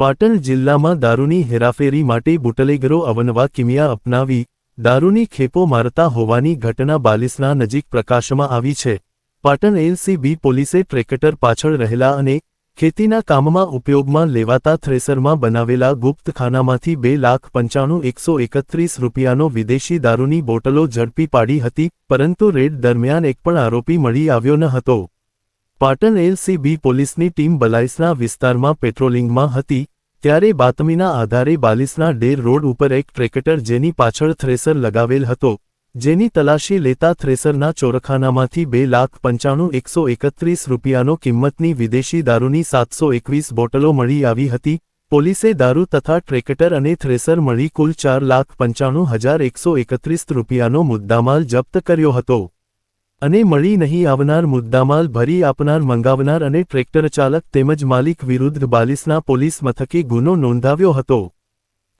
પાટણ જિલ્લામાં દારૂની હેરાફેરી માટે બુટલેગરો અવનવા કિમિયા અપનાવી દારૂની ખેપો મારતા હોવાની ઘટના બાલિસના નજીક પ્રકાશમાં આવી છે। પાટણ એલસીબી પોલીસે ટ્રેક્ટર પાછળ રહેલા અને ખેતીના કામમાં ઉપયોગમાં લેવાતા થ્રેસરમાં બનાવેલા ગુપ્તખાનામાંથી 2,95,131 રૂપિયાનો વિદેશી દારૂની બોટલો ઝડપી પાડી હતી, પરંતુ રેડ દરમિયાન એક પણ આરોપી મળી આવ્યો ન હતો। પાટણ એલસીબી પોલીસની ટીમ બલાઇસના વિસ્તારમાં પેટ્રોલિંગમાં હતી ત્યારે બાતમીના આધારે બાલિસના ડેર રોડ ઉપર એક ટ્રેક્ટર જેની પાછળ થ્રેસર લગાવેલ હતો, જેની તલાશી લેતા થ્રેસરના ચોરખાનામાંથી 2,95,131 રૂપિયાનો કિંમતની વિદેશી દારૂની 721 બોટલો મળી આવી હતી। પોલીસે દારૂ તથા ટ્રેક્ટર અને થ્રેસર મળી કુલ 4,95,131 રૂપિયાનો મુદ્દામાલ જપ્ત કર્યો હતો અને મળી નહીં આવનાર મુદ્દામાલ ભરી આપનાર મંગાવનાર અને ટ્રેક્ટર ચાલક તેમજ માલિક વિરુદ્ધ બાલિસના પોલીસ મથકે ગુનો નોંધાવ્યો હતો।